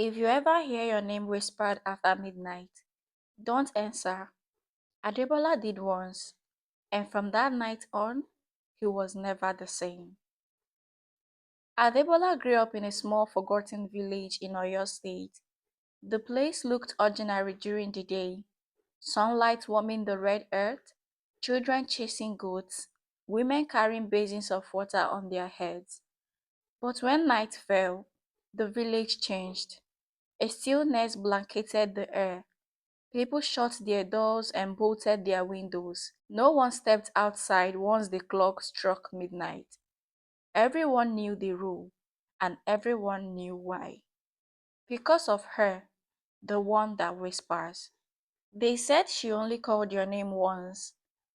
If you ever hear your name whispered after midnight, don't answer. Adebola did once, and from that night on, he was never the same. Adebola grew up in a small forgotten village in Oyo State. The place looked ordinary during the day: sunlight warming the red earth, children chasing goats, women carrying basins of water on their heads. But when night fell, the village changed. A stillness blanketed the air. People shut their doors and bolted their windows. No one stepped outside once the clock struck midnight. Everyone knew the rule, and everyone knew why. Because of her, the one that whispers. They said she only called your name once,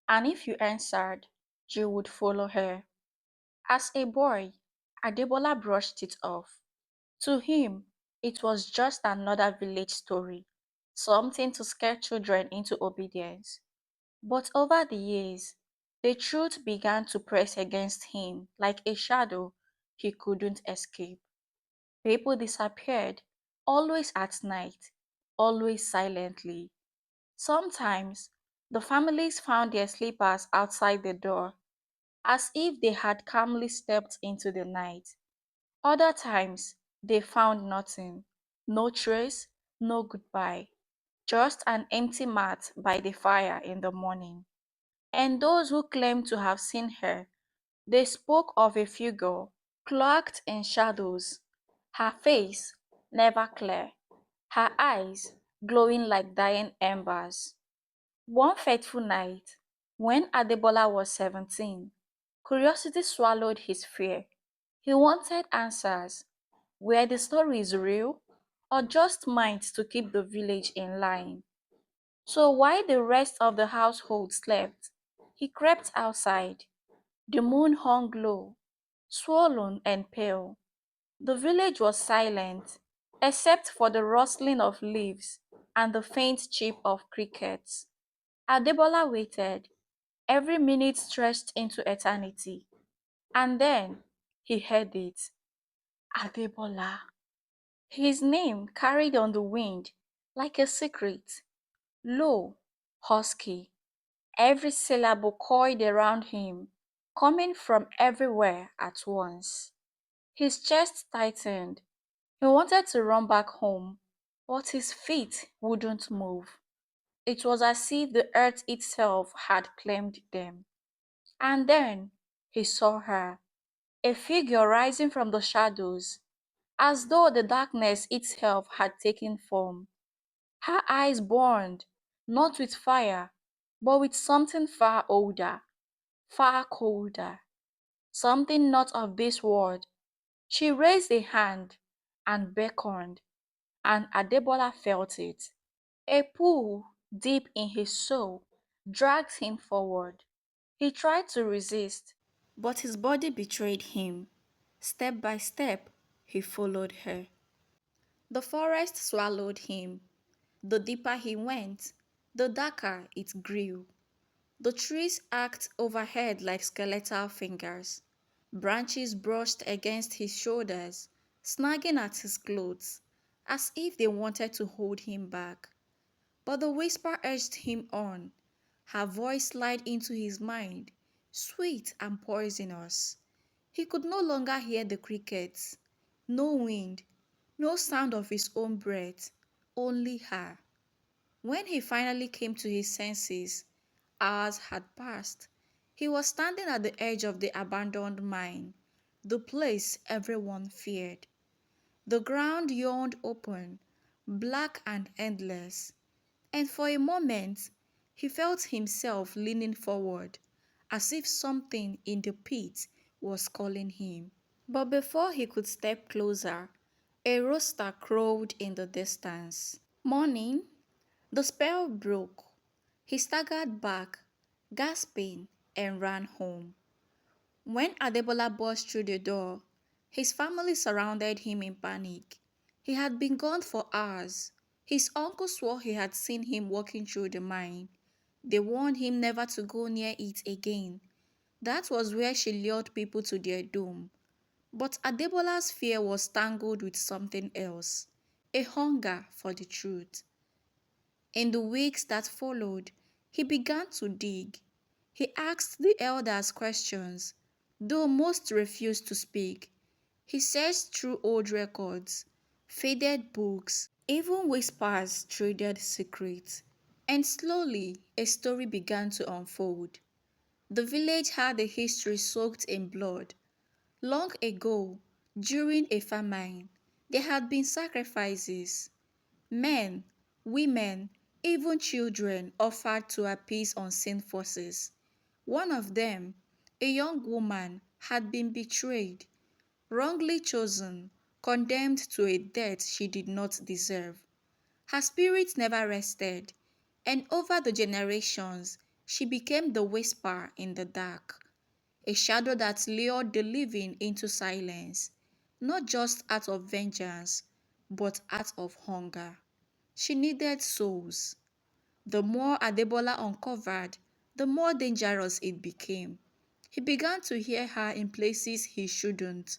and if you answered, you would follow her. As a boy, Adebola brushed it off. To him, it was just another village story, something to scare children into obedience. But over the years, the truth began to press against him like a shadow he couldn't escape. People disappeared, always at night, always silently. Sometimes, the families found their slippers outside the door, as if they had calmly stepped into the night. Other times, they found nothing: no trace, no goodbye, just an empty mat by the fire in the morning. And those who claimed to have seen her, they spoke of a figure cloaked in shadows, her face never clear, her eyes glowing like dying embers. One fateful night, when Adebola was 17, curiosity swallowed his fear. He wanted answers: were the stories real, or just minds to keep the village in line? So while the rest of the household slept, he crept outside. The moon hung low, swollen and pale. The village was silent, except for the rustling of leaves and the faint chirp of crickets. Adebola waited, every minute stretched into eternity. And then he heard it. Adebola. His name carried on the wind like a secret, low, husky, every syllable coiled around him, coming from everywhere at once. His chest tightened. He wanted to run back home, but his feet wouldn't move. It was as if the earth itself had claimed them. And then he saw her, a figure rising from the shadows, as though the darkness itself had taken form. Her eyes burned, not with fire, but with something far older, far colder, something not of this world. She raised a hand and beckoned, and Adebola felt it. A pull deep in his soul dragged him forward. He tried to resist, but his body betrayed him. Step by step, he followed her. The forest swallowed him. The deeper he went, the darker it grew. The trees arched overhead like skeletal fingers. Branches brushed against his shoulders, snagging at his clothes, as if they wanted to hold him back. But the whisper urged him on. Her voice slid into his mind, sweet and poisonous. He could no longer hear the crickets. No wind, no sound of his own breath, only her. When he finally came to his senses, hours had passed. He was standing at the edge of the abandoned mine, the place everyone feared. The ground yawned open, black and endless, and for a moment he felt himself leaning forward, as if something in the pit was calling him. But before he could step closer, a rooster crowed in the distance. Morning, the spell broke. He staggered back, gasping, and ran home. When Adebola burst through the door, his family surrounded him in panic. He had been gone for hours. His uncle swore he had seen him walking through the mine. They warned him never to go near it again. That was where she lured people to their doom. But Adebola's fear was tangled with something else. a hunger for the truth. In the weeks that followed, he began to dig. He asked the elders questions, though most refused to speak. He searched through old records, faded books, even whispers traded secrets. And slowly, a story began to unfold. The village had a history soaked in blood. Long ago, during a famine, there had been sacrifices. Men, women, even children offered to appease unseen forces. One of them, a young woman, had been betrayed, wrongly chosen, condemned to a death she did not deserve. Her spirit never rested, and over the generations, she became the whisper in the dark, a shadow that lured the living into silence, not just out of vengeance, but out of hunger. She needed souls. The more Adebola uncovered, the more dangerous it became. He began to hear her in places he shouldn't.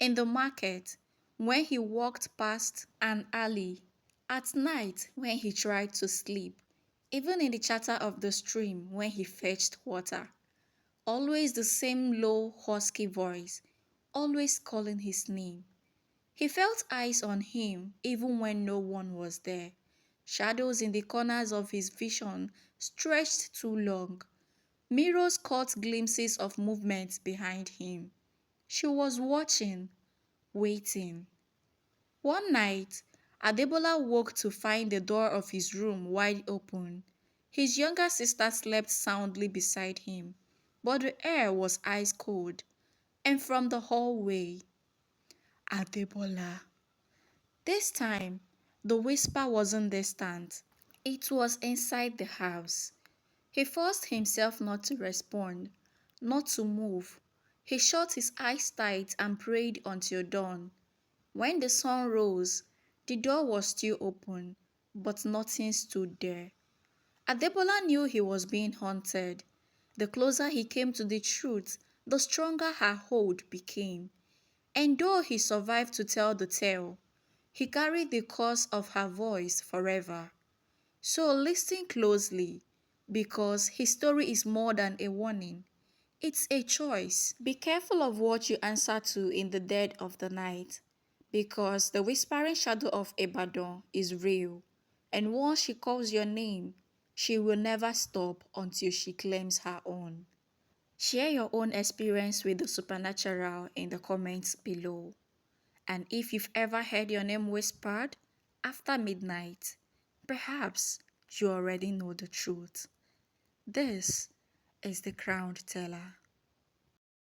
In the market, when he walked past an alley, at night when he tried to sleep, even in the chatter of the stream when he fetched water. Always the same low, husky voice, always calling his name. He felt eyes on him even when no one was there. Shadows in the corners of his vision stretched too long. Mirrors caught glimpses of movements behind him. She was watching, waiting. One night, Adebola woke to find the door of his room wide open. His younger sister slept soundly beside him, but the air was ice cold. And from the hallway, Adebola. This time, the whisper wasn't distant. It was inside the house. He forced himself not to respond, not to move. He shut his eyes tight and prayed until dawn. When the sun rose, the door was still open, but nothing stood there. Adebola knew he was being haunted. The closer he came to the truth, the stronger her hold became. And though he survived to tell the tale, he carried the curse of her voice forever. So listen closely, because his story is more than a warning. It's a choice. Be careful of what you answer to in the dead of the night, because the whispering shadow of Ibadan is real, and once she calls your name, she will never stop until she claims her own. Share your own experience with the supernatural in the comments below. And if you've ever heard your name whispered after midnight, perhaps you already know the truth. This is the Crowned Teller.